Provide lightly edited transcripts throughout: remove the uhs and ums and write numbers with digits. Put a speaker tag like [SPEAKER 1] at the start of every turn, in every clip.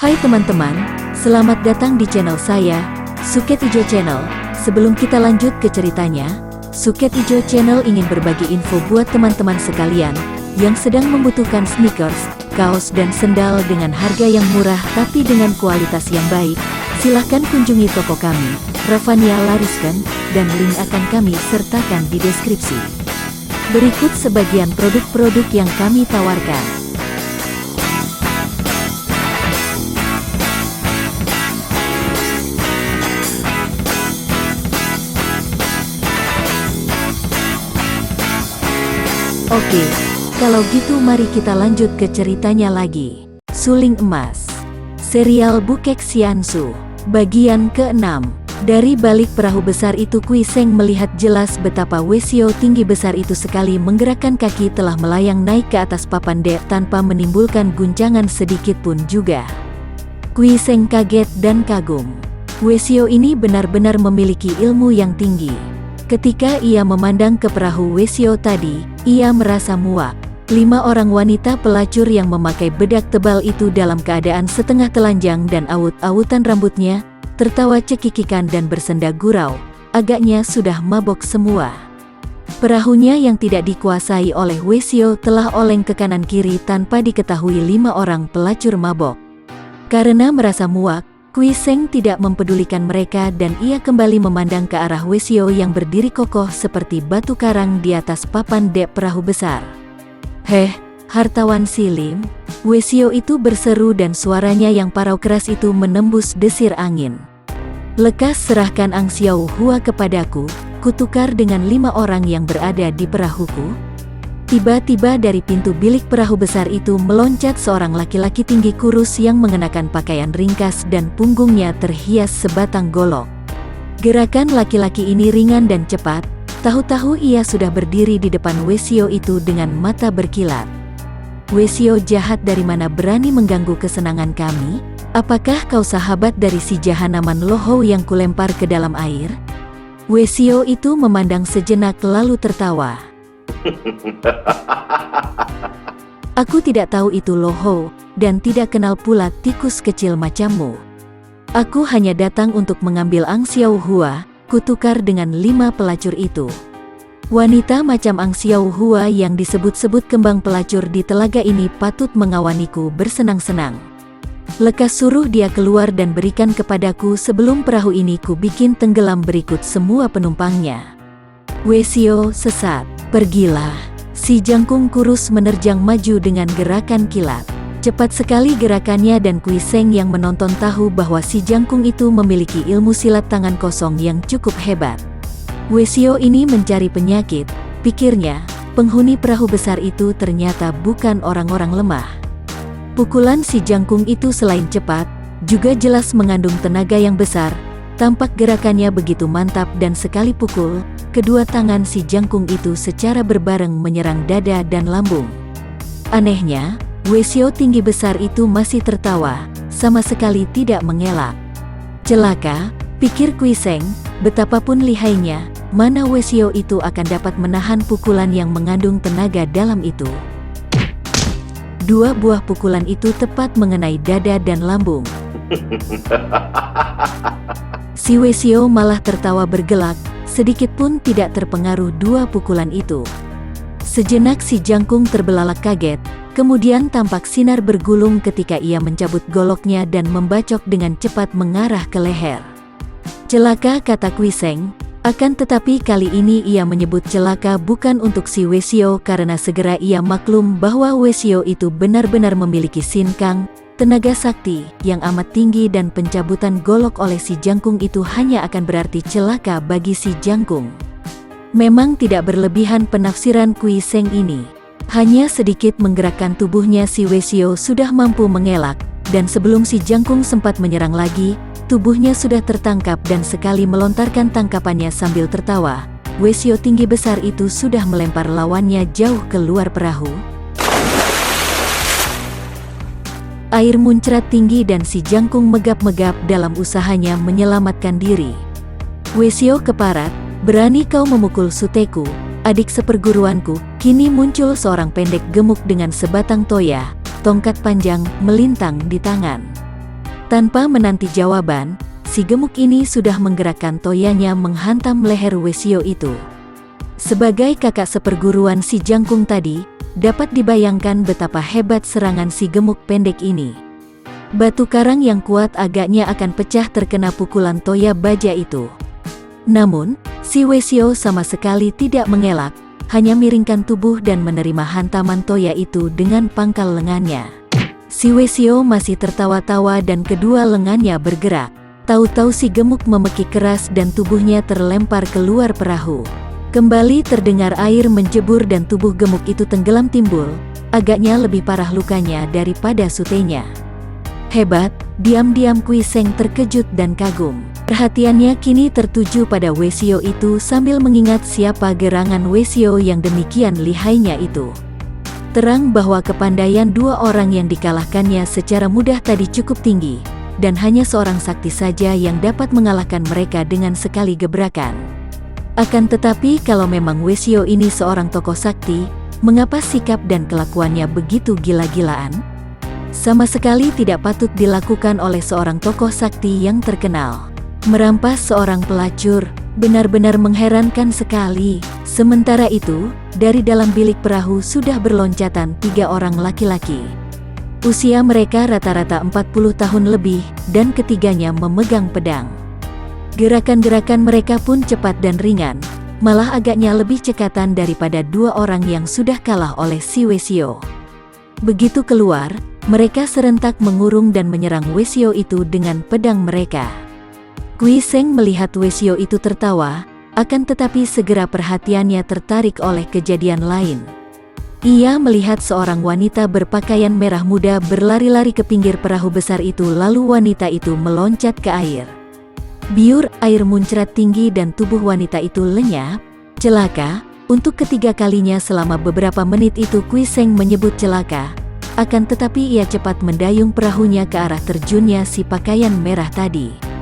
[SPEAKER 1] Hai teman-teman, selamat datang di channel saya, Suket Ijo Channel. Sebelum kita lanjut ke ceritanya, Suket Ijo Channel ingin berbagi info buat teman-teman sekalian yang sedang membutuhkan sneakers, kaos dan sendal dengan harga yang murah tapi dengan kualitas yang baik. Silahkan kunjungi toko kami, Ravania Lariskan, dan link akan kami sertakan di deskripsi. Berikut sebagian produk-produk yang kami tawarkan. Oke, kalau gitu mari kita lanjut ke ceritanya lagi. Suling Emas, serial Bukek Xiansu, bagian ke-6. Dari balik perahu besar itu Kui Seng melihat jelas betapa Wesio tinggi besar itu sekali menggerakkan kaki telah melayang naik ke atas papan dek tanpa menimbulkan guncangan sedikit pun juga. Kui Seng kaget dan kagum. Wesio ini benar-benar memiliki ilmu yang tinggi. Ketika ia memandang ke perahu Wesio tadi, ia merasa muak. 5 orang wanita pelacur yang memakai bedak tebal itu dalam keadaan setengah telanjang dan awut-awutan rambutnya, tertawa cekikikan dan bersenda gurau. Agaknya sudah mabok semua. Perahunya yang tidak dikuasai oleh Wesio telah oleng ke kanan kiri tanpa diketahui 5 orang pelacur mabok. Karena merasa muak, Kui Seng tidak mempedulikan mereka dan ia kembali memandang ke arah Wesio yang berdiri kokoh seperti batu karang di atas papan dek perahu besar. "Heh, hartawan Silim," Wesio itu berseru dan suaranya yang parau keras itu menembus desir angin. "Lekas serahkan Ang Xiao Hua kepadaku, kutukar dengan 5 orang yang berada di perahuku." Tiba-tiba dari pintu bilik perahu besar itu meloncat seorang laki-laki tinggi kurus yang mengenakan pakaian ringkas dan punggungnya terhias sebatang golok. Gerakan laki-laki ini ringan dan cepat, tahu-tahu ia sudah berdiri di depan Wesio itu dengan mata berkilat. "Wesio jahat dari mana berani mengganggu kesenangan kami? Apakah kau sahabat dari si jahanaman Lohou yang kulempar ke dalam air?" Wesio itu memandang sejenak lalu tertawa. "Aku tidak tahu itu Lohou, dan tidak kenal pula tikus kecil macammu. Aku hanya datang untuk mengambil Ang Xiao Hua, kutukar dengan 5 pelacur itu." Wanita macam Ang Xiao Hua yang disebut-sebut kembang pelacur di telaga ini patut mengawaniku bersenang-senang. Lekas suruh dia keluar dan berikan kepadaku sebelum perahu ini ku bikin tenggelam berikut semua penumpangnya. Wesio sesat. "Pergilah." Si jangkung kurus menerjang maju dengan gerakan kilat. Cepat sekali gerakannya dan Kui Seng yang menonton tahu bahwa si jangkung itu memiliki ilmu silat tangan kosong yang cukup hebat. Wesio ini mencari penyakit, pikirnya. Penghuni perahu besar itu ternyata bukan orang-orang lemah. Pukulan si jangkung itu selain cepat, juga jelas mengandung tenaga yang besar. Tampak gerakannya begitu mantap dan sekali pukul, kedua tangan si jangkung itu secara berbareng menyerang dada dan lambung. Anehnya, Wesio tinggi besar itu masih tertawa, sama sekali tidak mengelak. Celaka, pikir Kui Seng, betapapun lihainya, mana Wesio itu akan dapat menahan pukulan yang mengandung tenaga dalam itu. 2 buah pukulan itu tepat mengenai dada dan lambung. Si Wesio malah tertawa bergelak, sedikit pun tidak terpengaruh 2 pukulan itu. Sejenak si jangkung terbelalak kaget, kemudian tampak sinar bergulung ketika ia mencabut goloknya dan membacok dengan cepat mengarah ke leher. "Celaka," kata Kui Seng, akan tetapi kali ini ia menyebut celaka bukan untuk si Wesio karena segera ia maklum bahwa Wesio itu benar-benar memiliki sinkang, tenaga sakti, yang amat tinggi dan pencabutan golok oleh si jangkung itu hanya akan berarti celaka bagi si jangkung. Memang tidak berlebihan penafsiran Kui Seng ini. Hanya sedikit menggerakkan tubuhnya si Wesio sudah mampu mengelak, dan sebelum si jangkung sempat menyerang lagi, tubuhnya sudah tertangkap dan sekali melontarkan tangkapannya sambil tertawa, Wesio tinggi besar itu sudah melempar lawannya jauh keluar perahu. Air muncrat tinggi dan si jangkung megap-megap dalam usahanya menyelamatkan diri. "Wesio keparat, berani kau memukul suteku, adik seperguruanku." Kini muncul seorang pendek gemuk dengan sebatang toya, tongkat panjang melintang di tangan. Tanpa menanti jawaban, si gemuk ini sudah menggerakkan toyanya menghantam leher Wesio itu. Sebagai kakak seperguruan si jangkung tadi, dapat dibayangkan betapa hebat serangan si gemuk pendek ini. Batu karang yang kuat agaknya akan pecah terkena pukulan toya baja itu. Namun, si Wesio sama sekali tidak mengelak, hanya miringkan tubuh dan menerima hantaman toya itu dengan pangkal lengannya. Si Wesio masih tertawa-tawa dan kedua lengannya bergerak. Tahu-tahu si gemuk memekik keras dan tubuhnya terlempar keluar perahu. Kembali terdengar air menjebur dan tubuh gemuk itu tenggelam timbul. Agaknya lebih parah lukanya daripada sutenya. Hebat, diam-diam Kui Seng terkejut dan kagum. Perhatiannya kini tertuju pada Wesio itu sambil mengingat siapa gerangan Wesio yang demikian lihainya itu. Terang bahwa kepandaian dua orang yang dikalahkannya secara mudah tadi cukup tinggi, dan hanya seorang sakti saja yang dapat mengalahkan mereka dengan sekali gebrakan. Akan tetapi kalau memang Wesio ini seorang tokoh sakti, mengapa sikap dan kelakuannya begitu gila-gilaan? Sama sekali tidak patut dilakukan oleh seorang tokoh sakti yang terkenal. Merampas seorang pelacur, benar-benar mengherankan sekali. Sementara itu, dari dalam bilik perahu sudah berloncatan 3 orang laki-laki. Usia mereka rata-rata 40 tahun lebih, dan ketiganya memegang pedang. Gerakan-gerakan mereka pun cepat dan ringan, malah agaknya lebih cekatan daripada 2 orang yang sudah kalah oleh si Wesio. Begitu keluar, mereka serentak mengurung dan menyerang Wesio itu dengan pedang mereka. Kui Seng melihat Wesio itu tertawa, akan tetapi segera perhatiannya tertarik oleh kejadian lain. Ia melihat seorang wanita berpakaian merah muda berlari-lari ke pinggir perahu besar itu, lalu wanita itu meloncat ke air. Biur air muncrat tinggi dan tubuh wanita itu lenyap. Celaka, untuk ketiga kalinya selama beberapa menit itu Kui Seng menyebut celaka, akan tetapi ia cepat mendayung perahunya ke arah terjunnya si pakaian merah tadi.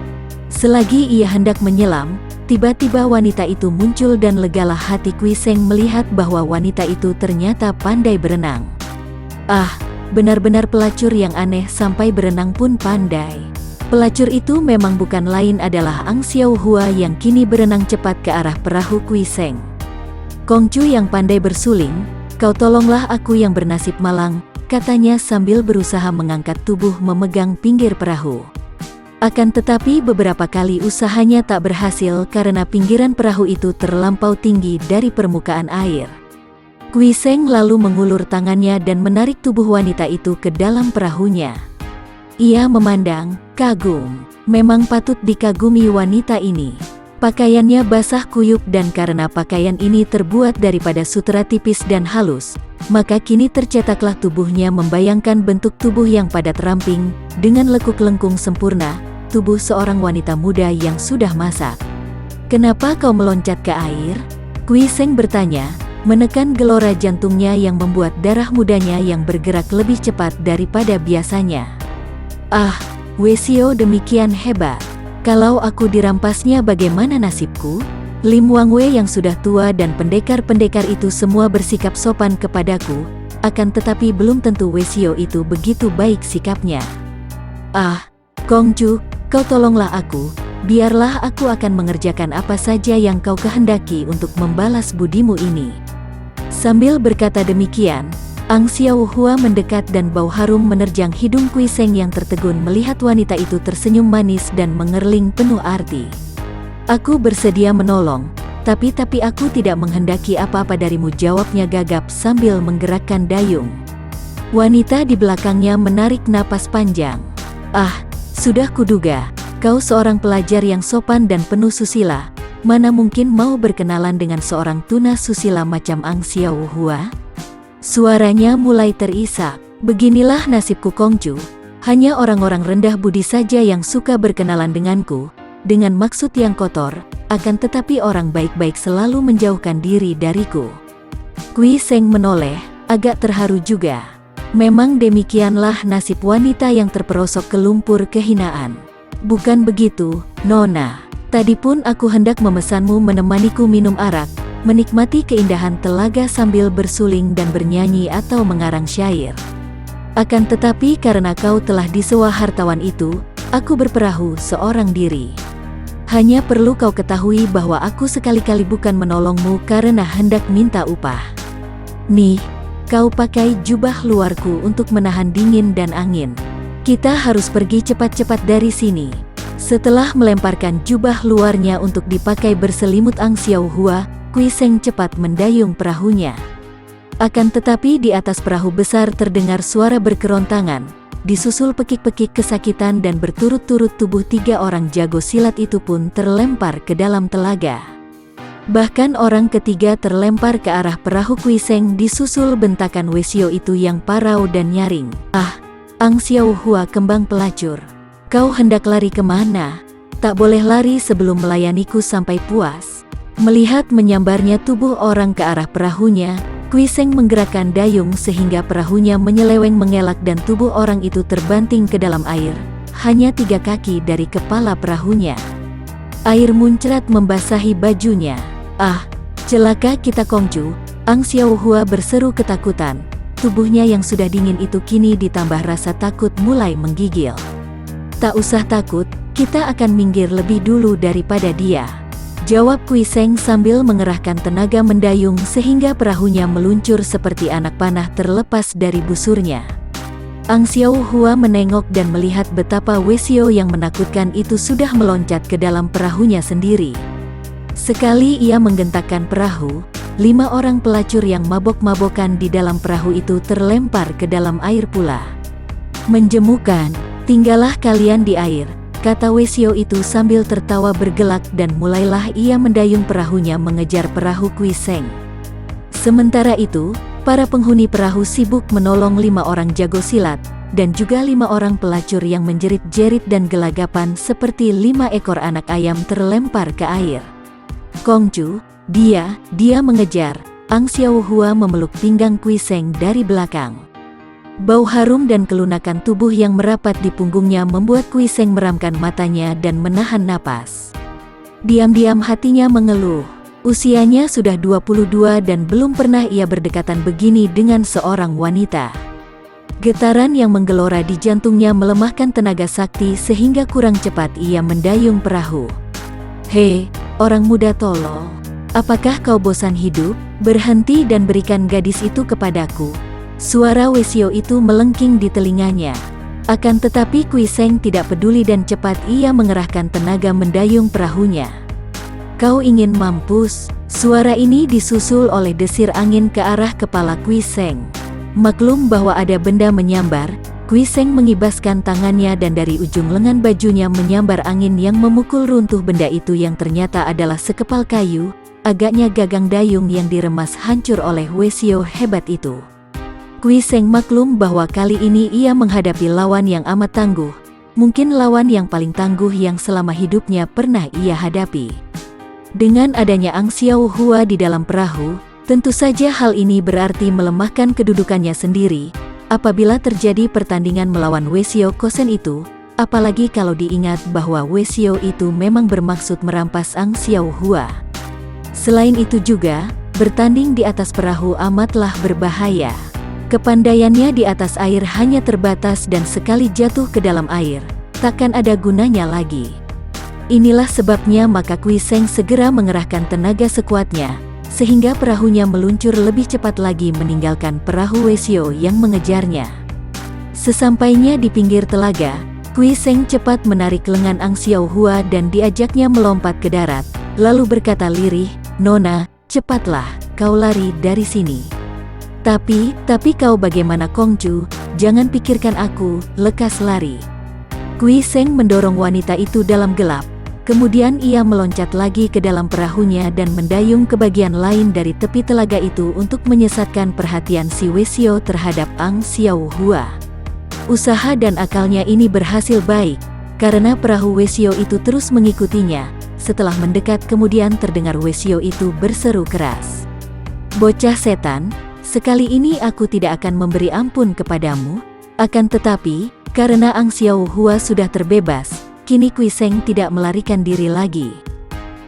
[SPEAKER 1] Selagi ia hendak menyelam, tiba-tiba wanita itu muncul dan legalah hati Kui Seng melihat bahwa wanita itu ternyata pandai berenang. Ah, benar-benar pelacur yang aneh, sampai berenang pun pandai. Pelacur itu memang bukan lain adalah Ang Xiao Hua yang kini berenang cepat ke arah perahu Kui Seng. Kongcu yang pandai bersuling, kau tolonglah aku yang bernasib malang, katanya sambil berusaha mengangkat tubuh memegang pinggir perahu. Akan tetapi beberapa kali usahanya tak berhasil karena pinggiran perahu itu terlampau tinggi dari permukaan air. Kui Seng lalu mengulur tangannya dan menarik tubuh wanita itu ke dalam perahunya. Ia memandang, kagum. Memang patut dikagumi wanita ini. Pakaiannya basah kuyup dan karena pakaian ini terbuat daripada sutera tipis dan halus, maka kini tercetaklah tubuhnya membayangkan bentuk tubuh yang padat ramping, dengan lekuk lengkung sempurna, tubuh seorang wanita muda yang sudah masak. Kenapa kau meloncat ke air? Kui Seng bertanya, menekan gelora jantungnya yang membuat darah mudanya yang bergerak lebih cepat daripada biasanya. Ah, Wesio demikian hebat. Kalau aku dirampasnya bagaimana nasibku? Lim Wangwei yang sudah tua dan pendekar-pendekar itu semua bersikap sopan kepadaku, akan tetapi belum tentu Wesio itu begitu baik sikapnya. Ah, Kongcu, kau tolonglah aku, biarlah aku akan mengerjakan apa saja yang kau kehendaki untuk membalas budimu ini. Sambil berkata demikian, Ang Xiao Hua mendekat dan bau harum menerjang hidung Kui Seng yang tertegun melihat wanita itu tersenyum manis dan mengerling penuh arti. Aku bersedia menolong, tapi aku tidak menghendaki apa-apa darimu, jawabnya gagap sambil menggerakkan dayung. Wanita di belakangnya menarik napas panjang. Ah, sudah kuduga, kau seorang pelajar yang sopan dan penuh susila, mana mungkin mau berkenalan dengan seorang tuna susila macam Ang Xiao Hua? Suaranya mulai terisak. Beginilah nasibku Kongcu, hanya orang-orang rendah budi saja yang suka berkenalan denganku, dengan maksud yang kotor, akan tetapi orang baik-baik selalu menjauhkan diri dariku. Kui Seng menoleh, agak terharu juga. Memang demikianlah nasib wanita yang terperosok ke lumpur kehinaan. Bukan begitu, Nona. Tadi pun aku hendak memesanmu menemaniku minum arak, menikmati keindahan telaga sambil bersuling dan bernyanyi atau mengarang syair. Akan tetapi karena kau telah disewa hartawan itu, Aku berperahu seorang diri. Hanya perlu kau ketahui bahwa aku sekali-kali bukan menolongmu karena hendak minta upah. Nih, kau pakai jubah luarku untuk menahan dingin dan angin. Kita harus pergi cepat-cepat dari sini. Setelah melemparkan jubah luarnya untuk dipakai berselimut Ang Xiao Hua, Kui Seng cepat mendayung perahunya. Akan tetapi di atas perahu besar terdengar suara berkerontangan. Disusul pekik-pekik kesakitan dan berturut-turut tubuh 3 orang jago silat itu pun terlempar ke dalam telaga. Bahkan orang ketiga terlempar ke arah perahu Kui Seng disusul bentakan Wesio itu yang parau dan nyaring. Ah, Ang Xiao Hua kembang pelacur. Kau hendak lari kemana? Tak boleh lari sebelum melayaniku sampai puas. Melihat menyambarnya tubuh orang ke arah perahunya, Kui Seng menggerakkan dayung sehingga perahunya menyeleweng mengelak dan tubuh orang itu terbanting ke dalam air, hanya 3 kaki dari kepala perahunya. Air muncrat membasahi bajunya. Ah, celaka kita Kongcu, Ang Xiao Hua berseru ketakutan. Tubuhnya yang sudah dingin itu kini ditambah rasa takut mulai menggigil. Tak usah takut, kita akan minggir lebih dulu daripada dia, jawab Kui Seng sambil mengerahkan tenaga mendayung sehingga perahunya meluncur seperti anak panah terlepas dari busurnya. Ang Xiao Hua menengok dan melihat betapa Wesio yang menakutkan itu sudah meloncat ke dalam perahunya sendiri. Sekali ia menggentakkan perahu, 5 orang pelacur yang mabok-mabokan di dalam perahu itu terlempar ke dalam air pula. Menjemukan, tinggallah kalian di air, kata Wesio itu sambil tertawa bergelak dan mulailah ia mendayung perahunya mengejar perahu Kui Seng. Sementara itu, para penghuni perahu sibuk menolong 5 orang jago silat, dan juga 5 orang pelacur yang menjerit-jerit dan gelagapan seperti 5 ekor anak ayam terlempar ke air. Kongcu, dia mengejar, Ang Xiao Hua memeluk pinggang Kui Seng dari belakang. Bau harum dan kelunakan tubuh yang merapat di punggungnya membuat Kui Seng meramkan matanya dan menahan napas. Diam-diam hatinya mengeluh. Usianya sudah 22 dan belum pernah ia berdekatan begini dengan seorang wanita. Getaran yang menggelora di jantungnya melemahkan tenaga sakti sehingga kurang cepat ia mendayung perahu. Hei, orang muda tolol. Apakah kau bosan hidup? Berhenti dan berikan gadis itu kepadaku. Suara Wesio itu melengking di telinganya. Akan tetapi Kui Seng tidak peduli dan cepat ia mengerahkan tenaga mendayung perahunya. Kau ingin mampus? Suara ini disusul oleh desir angin ke arah kepala Kui Seng. Maklum bahwa ada benda menyambar, Kui Seng mengibaskan tangannya dan dari ujung lengan bajunya menyambar angin yang memukul runtuh benda itu yang ternyata adalah sekepal kayu, agaknya gagang dayung yang diremas hancur oleh Wesio hebat itu. Kui Seng maklum bahwa kali ini ia menghadapi lawan yang amat tangguh, mungkin lawan yang paling tangguh yang selama hidupnya pernah ia hadapi. Dengan adanya Ang Xiao Hua di dalam perahu, tentu saja hal ini berarti melemahkan kedudukannya sendiri. Apabila terjadi pertandingan melawan Wesio Kosen itu, apalagi kalau diingat bahwa Wesio itu memang bermaksud merampas Ang Xiao Hua. Selain itu juga, bertanding di atas perahu amatlah berbahaya. Kepandaiannya di atas air hanya terbatas dan sekali jatuh ke dalam air, takkan ada gunanya lagi. Inilah sebabnya maka Kui Seng segera mengerahkan tenaga sekuatnya, sehingga perahunya meluncur lebih cepat lagi meninggalkan perahu Wesio yang mengejarnya. Sesampainya di pinggir telaga, Kui Seng cepat menarik lengan Ang Xiao Hua dan diajaknya melompat ke darat, lalu berkata lirih, "Nona, cepatlah, kau lari dari sini." Tapi kau bagaimana Kongcu? Jangan pikirkan aku, lekas lari. Kui Seng mendorong wanita itu dalam gelap. Kemudian ia meloncat lagi ke dalam perahunya dan mendayung ke bagian lain dari tepi telaga itu untuk menyesatkan perhatian si Wesio terhadap Ang Xiao Hua. Usaha dan akalnya ini berhasil baik, karena perahu Wesio itu terus mengikutinya. Setelah mendekat kemudian terdengar Wesio itu berseru keras. "Bocah setan, sekali ini aku tidak akan memberi ampun kepadamu." Akan tetapi, karena Ang Xiao Hua sudah terbebas, kini Kui Seng tidak melarikan diri lagi.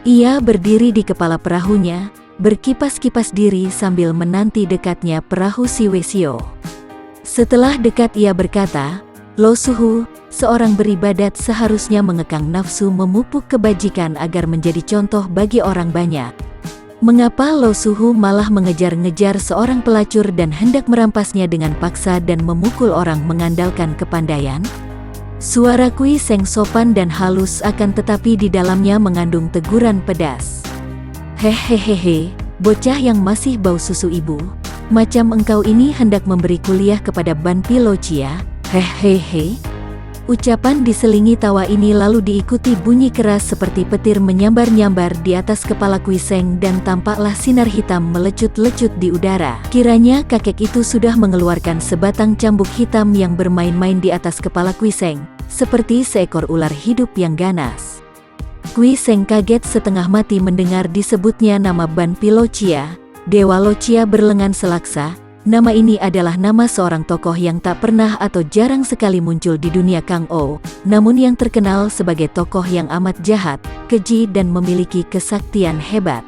[SPEAKER 1] Ia berdiri di kepala perahunya, berkipas-kipas diri sambil menanti dekatnya perahu si Wesio. Setelah dekat ia berkata, Lo Suhu, seorang beribadat seharusnya mengekang nafsu memupuk kebajikan agar menjadi contoh bagi orang banyak. Mengapa Lo Suhu malah mengejar-ngejar seorang pelacur dan hendak merampasnya dengan paksa dan memukul orang mengandalkan kepandaian? Suara Kui Seng sopan dan halus akan tetapi di dalamnya mengandung teguran pedas. Hehehehe, bocah yang masih bau susu ibu. Macam engkau ini hendak memberi kuliah kepada Ban Pilocia? Hehehe. Ucapan diselingi tawa ini lalu diikuti bunyi keras seperti petir menyambar-nyambar di atas kepala Kui Seng dan tampaklah sinar hitam melecut-lecut di udara. Kiranya kakek itu sudah mengeluarkan sebatang cambuk hitam yang bermain-main di atas kepala Kui Seng, seperti seekor ular hidup yang ganas. Kui Seng kaget setengah mati mendengar disebutnya nama Ban Pilocia, Dewa Locia berlengan selaksa. Nama ini adalah nama seorang tokoh yang tak pernah atau jarang sekali muncul di dunia Kang O, namun yang terkenal sebagai tokoh yang amat jahat, keji dan memiliki kesaktian hebat.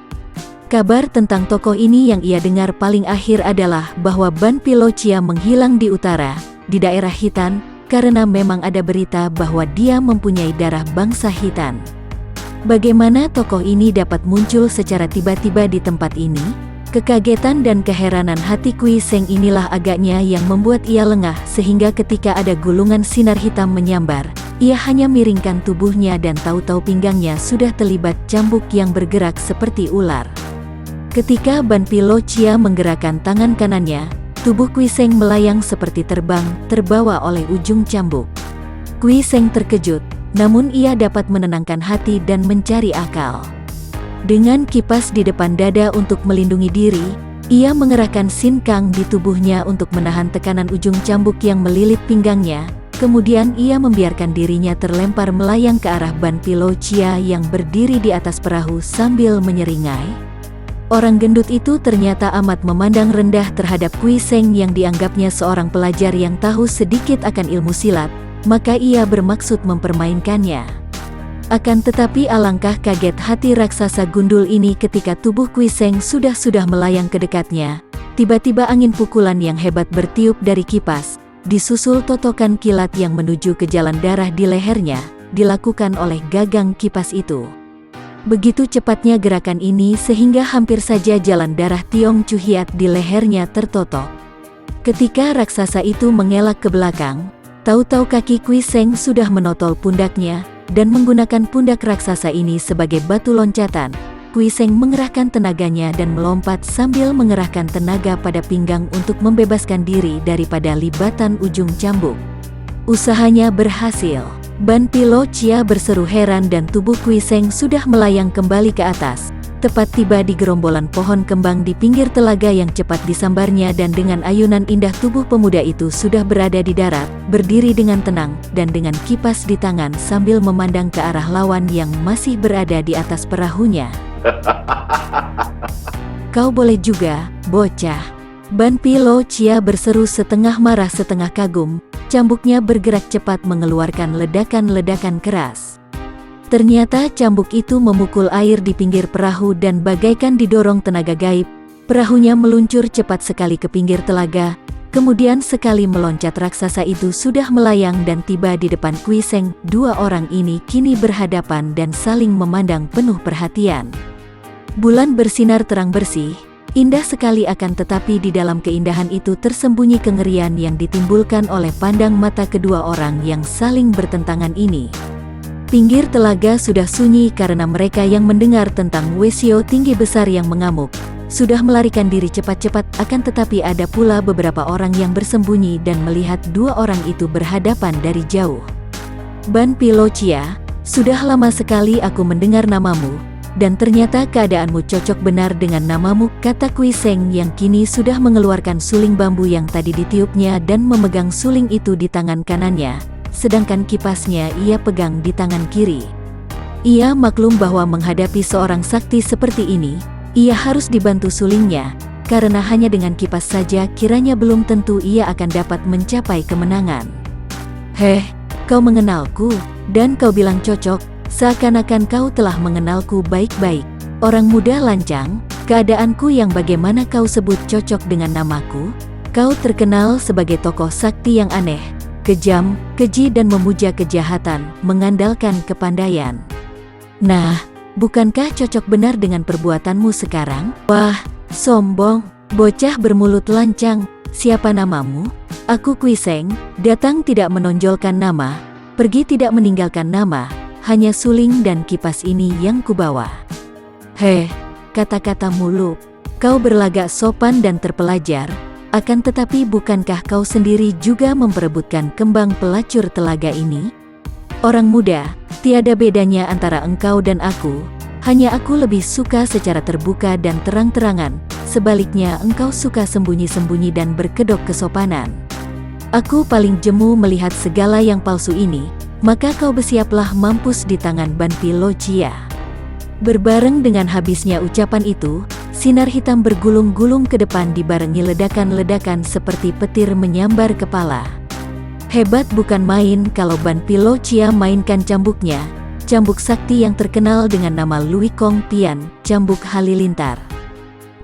[SPEAKER 1] Kabar tentang tokoh ini yang ia dengar paling akhir adalah bahwa Ban Pilocia menghilang di utara, di daerah Hitan, karena memang ada berita bahwa dia mempunyai darah bangsa Hitan. Bagaimana tokoh ini dapat muncul secara tiba-tiba di tempat ini? Kekagetan dan keheranan hati Kui Seng inilah agaknya yang membuat ia lengah sehingga ketika ada gulungan sinar hitam menyambar, ia hanya miringkan tubuhnya dan tahu-tahu pinggangnya sudah terlibat cambuk yang bergerak seperti ular. Ketika Ban Pilocia menggerakkan tangan kanannya, tubuh Kui Seng melayang seperti terbang, terbawa oleh ujung cambuk. Kui Seng terkejut, namun ia dapat menenangkan hati dan mencari akal. Dengan kipas di depan dada untuk melindungi diri, ia mengerahkan Sin Kang di tubuhnya untuk menahan tekanan ujung cambuk yang melilit pinggangnya. Kemudian ia membiarkan dirinya terlempar melayang ke arah Ban Pilocia yang berdiri di atas perahu sambil menyeringai. Orang gendut itu ternyata amat memandang rendah terhadap Kui Seng yang dianggapnya seorang pelajar yang tahu sedikit akan ilmu silat, maka ia bermaksud mempermainkannya. Akan tetapi alangkah kaget hati raksasa gundul ini ketika tubuh Kui Seng sudah melayang ke dekatnya. Tiba-tiba angin pukulan yang hebat bertiup dari kipas, disusul totokan kilat yang menuju ke jalan darah di lehernya, dilakukan oleh gagang kipas itu. Begitu cepatnya gerakan ini sehingga hampir saja jalan darah Tiong Chu Hiat di lehernya tertotok. Ketika raksasa itu mengelak ke belakang, tahu-tahu kaki Kui Seng sudah menotol pundaknya, dan menggunakan pundak raksasa ini sebagai batu loncatan. Kui Seng mengerahkan tenaganya dan melompat sambil mengerahkan tenaga pada pinggang untuk membebaskan diri daripada libatan ujung cambuk. Usahanya berhasil. Ban Pilocia berseru heran dan tubuh Kui Seng sudah melayang kembali ke atas. Tepat tiba di gerombolan pohon kembang di pinggir telaga yang cepat disambarnya dan dengan ayunan indah tubuh pemuda itu sudah berada di darat, berdiri dengan tenang, dan dengan kipas di tangan sambil memandang ke arah lawan yang masih berada di atas perahunya. Kau boleh juga, bocah. Ban Pilocia berseru setengah marah setengah kagum, cambuknya bergerak cepat mengeluarkan ledakan-ledakan keras. Ternyata cambuk itu memukul air di pinggir perahu dan bagaikan didorong tenaga gaib, perahunya meluncur cepat sekali ke pinggir telaga, kemudian sekali meloncat raksasa itu sudah melayang dan tiba di depan Kui Seng. Dua orang ini kini berhadapan dan saling memandang penuh perhatian. Bulan bersinar terang bersih, indah sekali akan tetapi di dalam keindahan itu tersembunyi kengerian yang ditimbulkan oleh pandang mata kedua orang yang saling bertentangan ini. Pinggir telaga sudah sunyi karena mereka yang mendengar tentang Wesio tinggi besar yang mengamuk, sudah melarikan diri cepat-cepat, akan tetapi ada pula beberapa orang yang bersembunyi dan melihat dua orang itu berhadapan dari jauh. Ban Pilocia, sudah lama sekali aku mendengar namamu, dan ternyata keadaanmu cocok benar dengan namamu, kata Kui Seng yang kini sudah mengeluarkan suling bambu yang tadi ditiupnya dan memegang suling itu di tangan kanannya, sedangkan kipasnya ia pegang di tangan kiri. Ia maklum bahwa menghadapi seorang sakti seperti ini, ia harus dibantu sulingnya, karena hanya dengan kipas saja kiranya belum tentu ia akan dapat mencapai kemenangan. Heh, kau mengenalku, dan kau bilang cocok, seakan-akan kau telah mengenalku baik-baik. Orang muda lancang, keadaanku yang bagaimana kau sebut cocok dengan namaku? Kau terkenal sebagai tokoh sakti yang aneh. kejam, keji dan memuja kejahatan, mengandalkan kepandaian. Nah, bukankah cocok benar dengan perbuatanmu sekarang? Wah, sombong, bocah bermulut lancang, siapa namamu? Aku Kuiseng, datang tidak menonjolkan nama, pergi tidak meninggalkan nama, hanya suling dan kipas ini yang kubawa. Heh, kata-kata muluk, kau berlagak sopan dan terpelajar, akan tetapi bukankah kau sendiri juga memperebutkan kembang pelacur telaga ini? Orang muda, tiada bedanya antara engkau dan aku, hanya aku lebih suka secara terbuka dan terang-terangan, sebaliknya engkau suka sembunyi-sembunyi dan berkedok kesopanan. Aku paling jemu melihat segala yang palsu ini, maka kau bersiaplah mampus di tangan Ban Pilo Chia. Berbareng dengan habisnya ucapan itu, sinar hitam bergulung-gulung ke depan dibarengi ledakan-ledakan seperti petir menyambar kepala. Hebat bukan main kalau Ban Pilo Chia mainkan cambuknya, cambuk sakti yang terkenal dengan nama Lui Kong Pian, cambuk halilintar.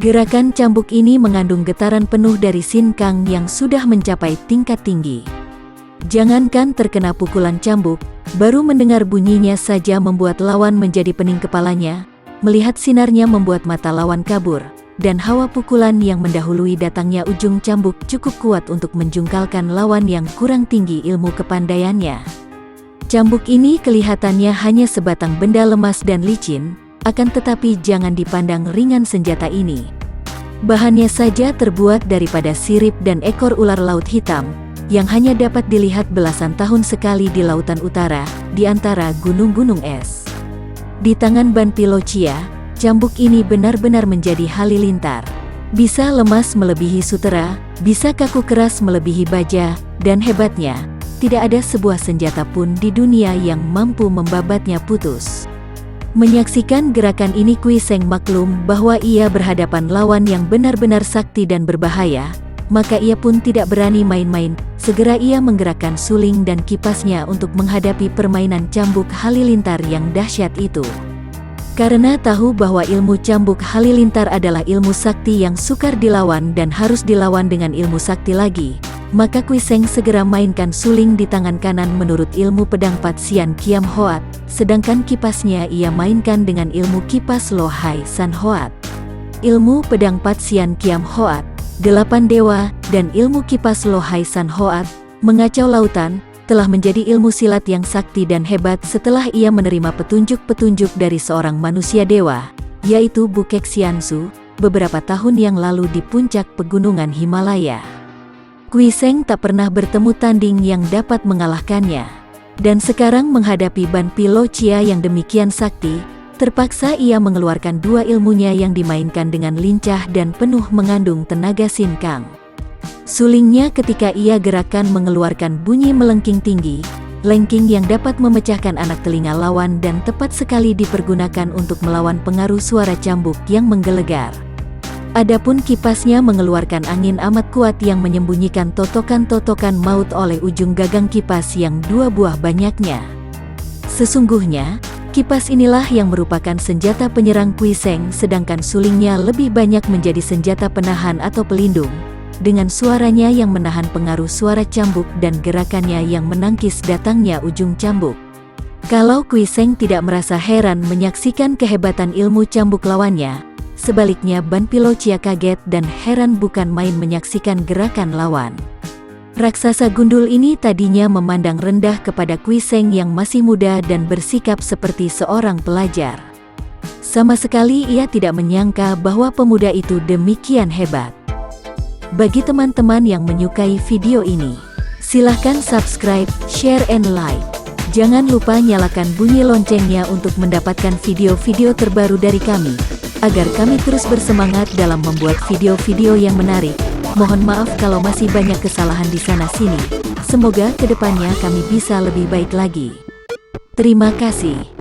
[SPEAKER 1] Gerakan cambuk ini mengandung getaran penuh dari Sin Kang yang sudah mencapai tingkat tinggi. Jangankan terkena pukulan cambuk, baru mendengar bunyinya saja membuat lawan menjadi pening kepalanya, melihat sinarnya membuat mata lawan kabur, dan hawa pukulan yang mendahului datangnya ujung cambuk cukup kuat untuk menjungkalkan lawan yang kurang tinggi ilmu kepandaiannya. Cambuk ini kelihatannya hanya sebatang benda lemas dan licin, akan tetapi jangan dipandang ringan senjata ini. Bahannya saja terbuat daripada sirip dan ekor ular laut hitam, yang hanya dapat dilihat belasan tahun sekali di lautan utara, di antara gunung-gunung es. Di tangan Ban Pilo Chia, cambuk ini benar-benar menjadi halilintar. Bisa lemas melebihi sutera, bisa kaku keras melebihi baja, dan hebatnya, tidak ada sebuah senjata pun di dunia yang mampu membabatnya putus. Menyaksikan gerakan ini Kuiseng maklum bahwa ia berhadapan lawan yang benar-benar sakti dan berbahaya, maka ia pun tidak berani main-main, segera ia menggerakkan suling dan kipasnya untuk menghadapi permainan cambuk halilintar yang dahsyat itu. Karena tahu bahwa ilmu cambuk halilintar adalah ilmu sakti yang sukar dilawan dan harus dilawan dengan ilmu sakti lagi, maka Kuiseng segera mainkan suling di tangan kanan menurut ilmu pedang Pat Sian Kiam Hoat, sedangkan kipasnya ia mainkan dengan ilmu kipas Lo Hai San Hoat. Ilmu pedang Pat Sian Kiam Hoat, 8 dewa, dan ilmu kipas Lo Hai San Hoat, mengacau lautan, telah menjadi ilmu silat yang sakti dan hebat setelah ia menerima petunjuk-petunjuk dari seorang manusia dewa, yaitu Bukek Xiansu, beberapa tahun yang lalu di puncak pegunungan Himalaya. Kuiseng tak pernah bertemu tanding yang dapat mengalahkannya. Dan sekarang menghadapi Ban Pilo Chia yang demikian sakti, terpaksa ia mengeluarkan dua ilmunya yang dimainkan dengan lincah dan penuh mengandung tenaga Sin Kang. Sulingnya ketika ia gerakan mengeluarkan bunyi melengking tinggi, lengking yang dapat memecahkan anak telinga lawan dan tepat sekali dipergunakan untuk melawan pengaruh suara cambuk yang menggelegar. Adapun kipasnya mengeluarkan angin amat kuat yang menyembunyikan totokan-totokan maut oleh ujung gagang kipas yang 2 buah banyaknya. Sesungguhnya, kipas inilah yang merupakan senjata penyerang Kuiseng sedangkan sulingnya lebih banyak menjadi senjata penahan atau pelindung, dengan suaranya yang menahan pengaruh suara cambuk dan gerakannya yang menangkis datangnya ujung cambuk. Kalau Kuiseng tidak merasa heran menyaksikan kehebatan ilmu cambuk lawannya, sebaliknya Ban Pilo Chia kaget dan heran bukan main menyaksikan gerakan lawan. Raksasa gundul ini tadinya memandang rendah kepada Kuiseng yang masih muda dan bersikap seperti seorang pelajar. Sama sekali ia tidak menyangka bahwa pemuda itu demikian hebat. Bagi teman-teman yang menyukai video ini, silahkan subscribe, share, and like. Jangan lupa nyalakan bunyi loncengnya untuk mendapatkan video-video terbaru dari kami, agar kami terus bersemangat dalam membuat video-video yang menarik. Mohon maaf kalau masih banyak kesalahan di sana-sini. Semoga kedepannya kami bisa lebih baik lagi. Terima kasih.